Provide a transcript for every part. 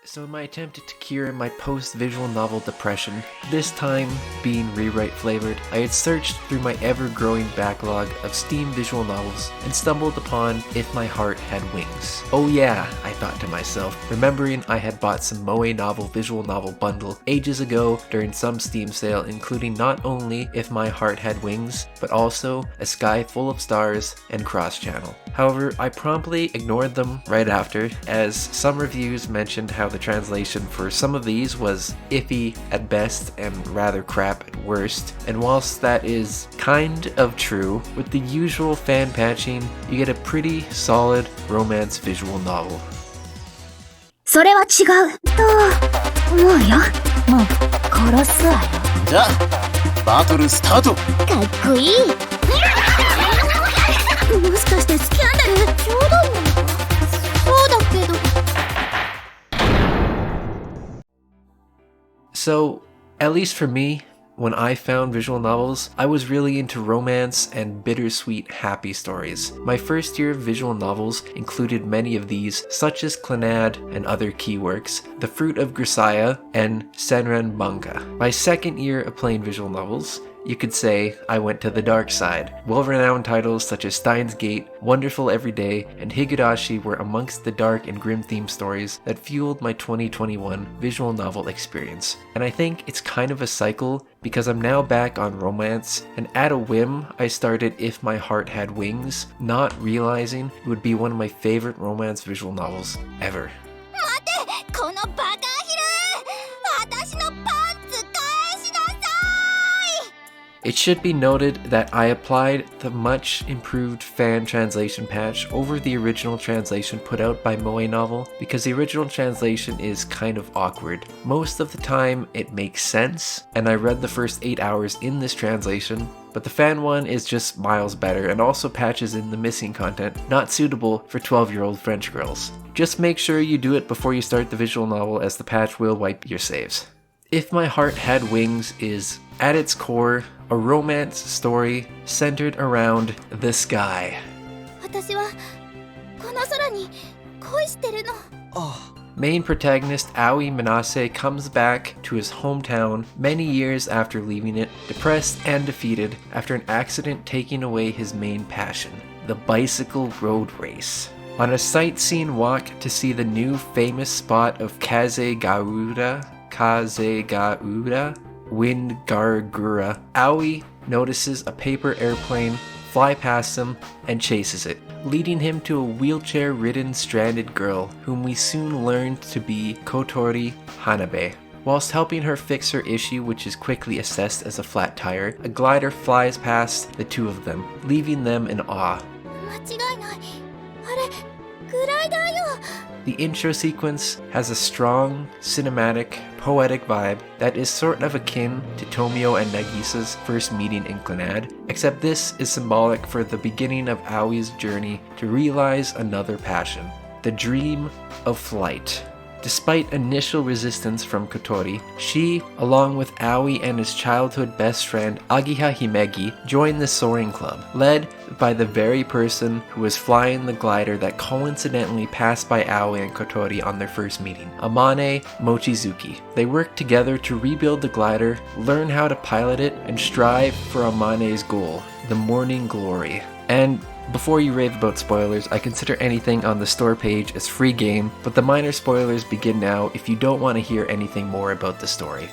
So in my attempt to cure my post-visual novel depression, this time being rewrite flavored, I had searched through my ever-growing backlog of Steam visual novels and stumbled upon If My Heart Had Wings. Oh yeah, I thought to myself, remembering I had bought some Moe Novel visual novel bundle ages ago during some Steam sale, including not only If My Heart Had Wings, but also A Sky Full of Stars and Cross Channel. However, I promptly ignored them right after, as some reviews mentioned how the translation for some of these was iffy at best and rather crap at worst, and whilst that is kind of true, with the usual fan patching, you get a pretty solid romance visual novel. それは違うと思うよ。もう殺すわよ。じゃあバトルスタート。かっこいい。もしかしてスキャンダル冗談なのか。そうだけど。So, at least for me, when I found visual novels, I was really into romance and bittersweet happy stories. My first year of visual novels included many of these, such as Clannad and other key works, The Fruit of Grisaya, and Senran Manga. My second year of playing visual novels, you could say I went to the dark side. Well-renowned titles such as Steins Gate, Wonderful Everyday, and Higurashi were amongst the dark and grim theme stories that fueled my 2021 visual novel experience. And I think it's kind of a cycle because I'm now back on romance, and at a whim, I started If My Heart Had Wings, not realizing it would be one of my favorite romance visual novels ever. 待て、このバカアヒル！私のパンツ返しなさい！ It should be noted that I applied the much improved fan translation patch over the original translation put out by Moe Novel because the original translation is kind of awkward. Most of the time it makes sense, and I read the first 8 hours in this translation, but the fan one is just miles better and also patches in the missing content not suitable for 12-year-old French girls. Just make sure you do it before you start the visual novel, as the patch will wipe your saves. If My Heart Had Wings is, at its core, a romance story centered around the sky. 私はこの空に恋してるの。 Main protagonist Aoi Manase comes back to his hometown many years after leaving it, depressed and defeated after an accident taking away his main passion, the bicycle road race. On a sightseeing walk to see the new famous spot of Kazegaura, Wind Gargura, Aoi notices a paper airplane fly past him and chases it, leading him to a wheelchair-ridden stranded girl whom we soon learn to be Kotori Hanabe. Whilst helping her fix her issue, which is quickly assessed as a flat tire, a glider flies past the two of them, leaving them in awe. 間違いない。あれ、グライダーよ。 The intro sequence has a strong, cinematic, poetic vibe that is sort of akin to Tomio and Nagisa's first meeting in Clannad, except this is symbolic for the beginning of Aoi's journey to realize another passion, the dream of flight. Despite initial resistance from Kotori, she, along with Aoi and his childhood best friend Agiha Himegi, joined the soaring club, led by the very person who was flying the glider that coincidentally passed by Aoi and Kotori on their first meeting, Amane Mochizuki. They worked together to rebuild the glider, learn how to pilot it, and strive for Amane's goal, the Morning Glory. And before you rave about spoilers, I consider anything on the store page as free game, but the minor spoilers begin now if you don't want to hear anything more about the story.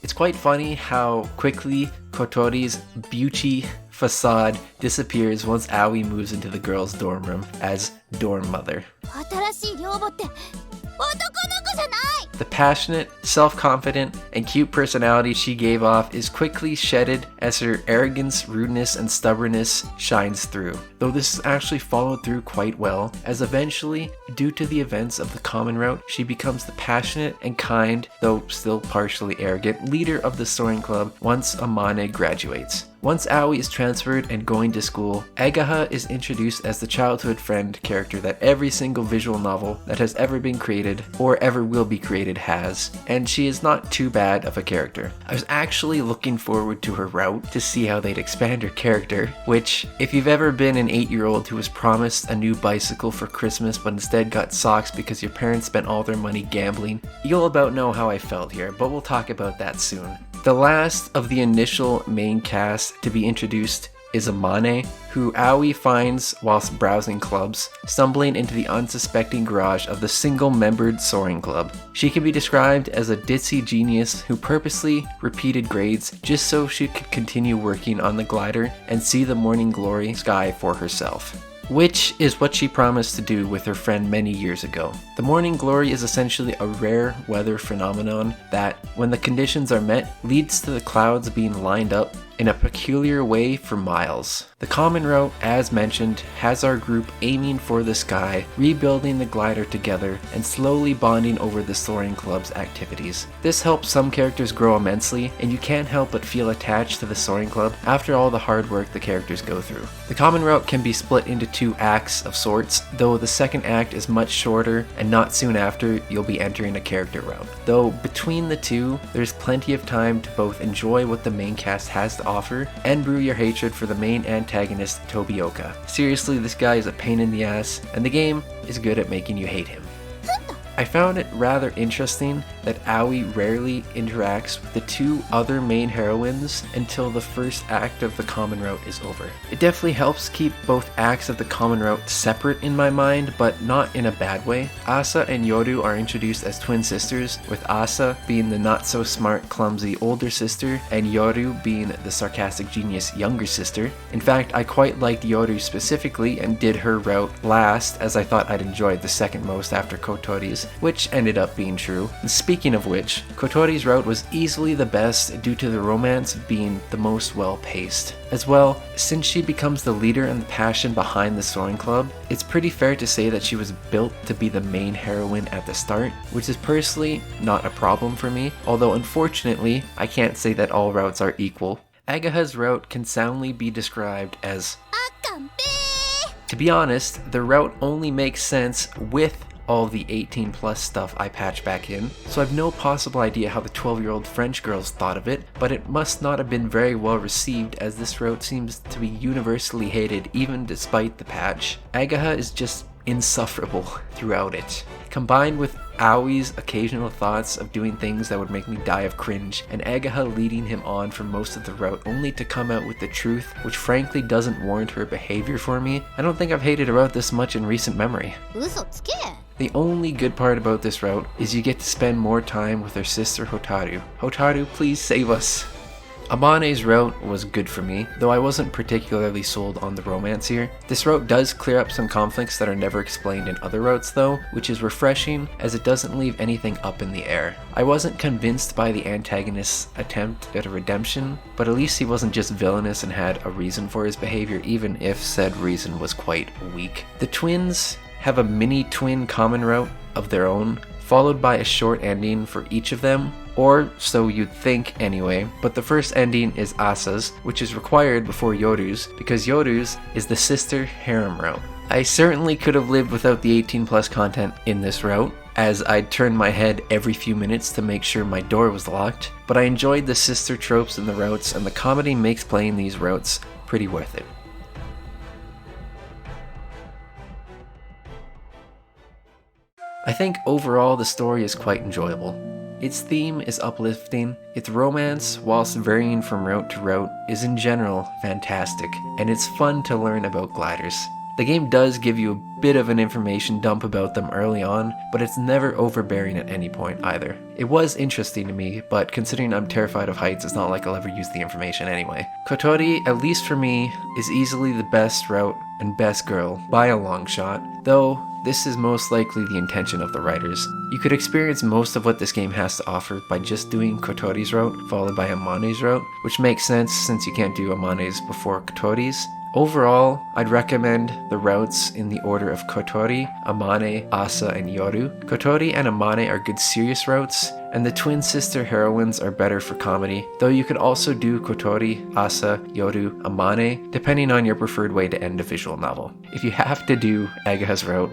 It's quite funny how quickly Kotori's beauty facade disappears once Aoi moves into the girl's dorm room as dorm mother. 新しい寮母って男の子じゃない。 The passionate, self-confident, and cute personality she gave off is quickly shedded as her arrogance, rudeness, and stubbornness shines through. Though this is actually followed through quite well, as eventually, due to the events of the common route, she becomes the passionate and kind, though still partially arrogant, leader of the soaring club once Amane graduates. Once Aoi is transferred and going to school, Agaha is introduced as the childhood friend character that every single visual novel that has ever been created or ever will be created has, and she is not too bad of a character. I was actually looking forward to her route to see how they'd expand her character, which, if you've ever been in an 8-year-old who was promised a new bicycle for Christmas but instead got socks because your parents spent all their money gambling, you'll about know how I felt here, but we'll talk about that soon. The last of the initial main cast to be introduced is Amane, who Aoi finds whilst browsing clubs, stumbling into the unsuspecting garage of the single-membered soaring club. She can be described as a ditzy genius who purposely repeated grades just so she could continue working on the glider and see the morning glory sky for herself. Which is what she promised to do with her friend many years ago. The morning glory is essentially a rare weather phenomenon that, when the conditions are met, leads to the clouds being lined up in a peculiar way for miles. The common route, as mentioned, has our group aiming for the sky, rebuilding the glider together, and slowly bonding over the soaring club's activities. This helps some characters grow immensely, and you can't help but feel attached to the soaring club after all the hard work the characters go through. The common route can be split into 2 acts of sorts, though the second act is much shorter, and not soon after you'll be entering a character route. Though between the two, there's plenty of time to both enjoy what the main cast has to offer and brew your hatred for the main antagonist Tobioka. Seriously, this guy is a pain in the ass, and the game is good at making you hate him. I found it rather interesting that Aoi rarely interacts with the 2 other main heroines until the first act of the common route is over. It definitely helps keep both acts of the common route separate in my mind, but not in a bad way. Asa and Yoru are introduced as twin sisters, with Asa being the not-so-smart, clumsy older sister, and Yoru being the sarcastic genius younger sister. In fact, I quite liked Yoru specifically and did her route last, as I thought I'd enjoyed the second most after Kotori's, which ended up being true. And speaking of which, Kotori's route was easily the best due to the romance being the most well-paced. As well, since she becomes the leader and the passion behind the soaring club, it's pretty fair to say that she was built to be the main heroine at the start, which is personally not a problem for me, although unfortunately, I can't say that all routes are equal. Agaha's route can soundly be described as Akambe. To be honest, the route only makes sense with all the 18 plus stuff I patched back in, so I've no possible idea how the 12-year-old French girls thought of it, but it must not have been very well received as this route seems to be universally hated even despite the patch. Agaha is just insufferable throughout it. Combined with Aoi's occasional thoughts of doing things that would make me die of cringe, and Agaha leading him on for most of the route only to come out with the truth, which frankly doesn't warrant her behavior for me, I don't think I've hated a route this much in recent memory. The only good part about this route is you get to spend more time with her sister Hotaru. Hotaru, please save us. Amane's route was good for me, though I wasn't particularly sold on the romance here. This route does clear up some conflicts that are never explained in other routes though, which is refreshing as it doesn't leave anything up in the air. I wasn't convinced by the antagonist's attempt at a redemption, but at least he wasn't just villainous and had a reason for his behavior, even if said reason was quite weak. The twins have a mini-twin common route of their own, followed by a short ending for each of them, or so you'd think anyway, but the first ending is Asa's, which is required before Yoru's, because Yoru's is the sister harem route. I certainly could have lived without the 18 plus content in this route, as I'd turn my head every few minutes to make sure my door was locked, but I enjoyed the sister tropes in the routes, and the comedy makes playing these routes pretty worth it. I think overall the story is quite enjoyable. Its theme is uplifting, its romance, whilst varying from route to route, is in general fantastic, and it's fun to learn about gliders. The game does give you a bit of an information dump about them early on, but it's never overbearing at any point either. It was interesting to me, but considering I'm terrified of heights, it's not like I'll ever use the information anyway. Kotori, at least for me, is easily the best route and best girl, by a long shot, though this is most likely the intention of the writers. You could experience most of what this game has to offer by just doing Kotori's route, followed by Amane's route, which makes sense since you can't do Amane's before Kotori's. Overall, I'd recommend the routes in the order of Kotori, Amane, Asa, and Yoru. Kotori and Amane are good serious routes, and the twin sister heroines are better for comedy, though you could also do Kotori, Asa, Yoru, Amane, depending on your preferred way to end a visual novel. If you have to do Agaha's route,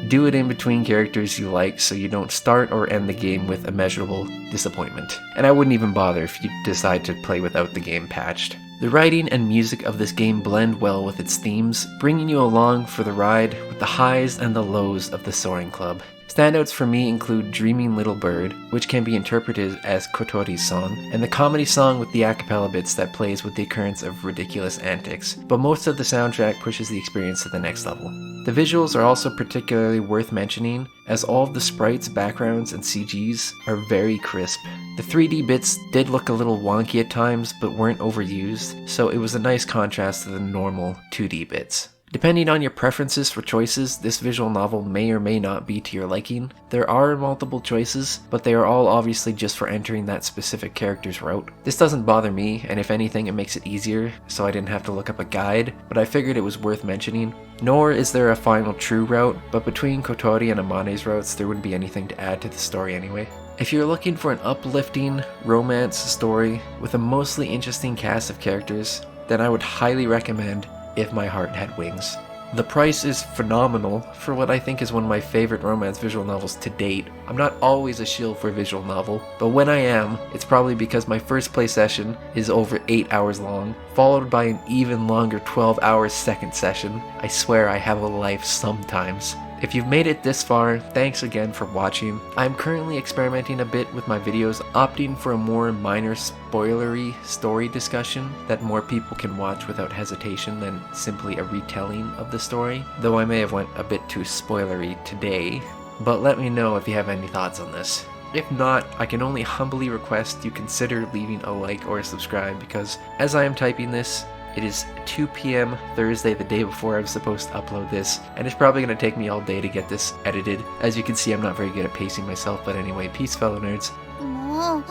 do it in between characters you like so you don't start or end the game with immeasurable disappointment. And I wouldn't even bother if you decide to play without the game patched. The writing and music of this game blend well with its themes, bringing you along for the ride with the highs and the lows of the Soaring Club. Standouts for me include Dreaming Little Bird, which can be interpreted as Kotori's song, and the comedy song with the a cappella bits that plays with the occurrence of ridiculous antics, but most of the soundtrack pushes the experience to the next level. The visuals are also particularly worth mentioning, as all of the sprites, backgrounds, and CGs are very crisp. The 3D bits did look a little wonky at times, but weren't overused, so it was a nice contrast to the normal 2D bits. Depending on your preferences for choices, this visual novel may or may not be to your liking. There are multiple choices, but they are all obviously just for entering that specific character's route. This doesn't bother me, and if anything it makes it easier, so I didn't have to look up a guide, but I figured it was worth mentioning. Nor is there a final true route, but between Kotori and Amane's routes there wouldn't be anything to add to the story anyway. If you're looking for an uplifting romance story with a mostly interesting cast of characters, then I would highly recommend If My Heart Had Wings. The price is phenomenal for what I think is one of my favorite romance visual novels to date. I'm not always a shill for a visual novel, but when I am, it's probably because my first play session is over 8 hours long, followed by an even longer 12-hour second session. I swear I have a life sometimes. If you've made it this far, thanks again for watching. I'm currently experimenting a bit with my videos, opting for a more minor spoilery story discussion that more people can watch without hesitation than simply a retelling of the story, though I may have went a bit too spoilery today, but let me know if you have any thoughts on this. If not, I can only humbly request you consider leaving a like or a subscribe, because as I am typing this, it is 2 p.m. Thursday, the day before I was supposed to upload this, and it's probably going to take me all day to get this edited. As you can see, I'm not very good at pacing myself, but anyway, peace fellow nerds. もう、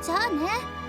じゃあね。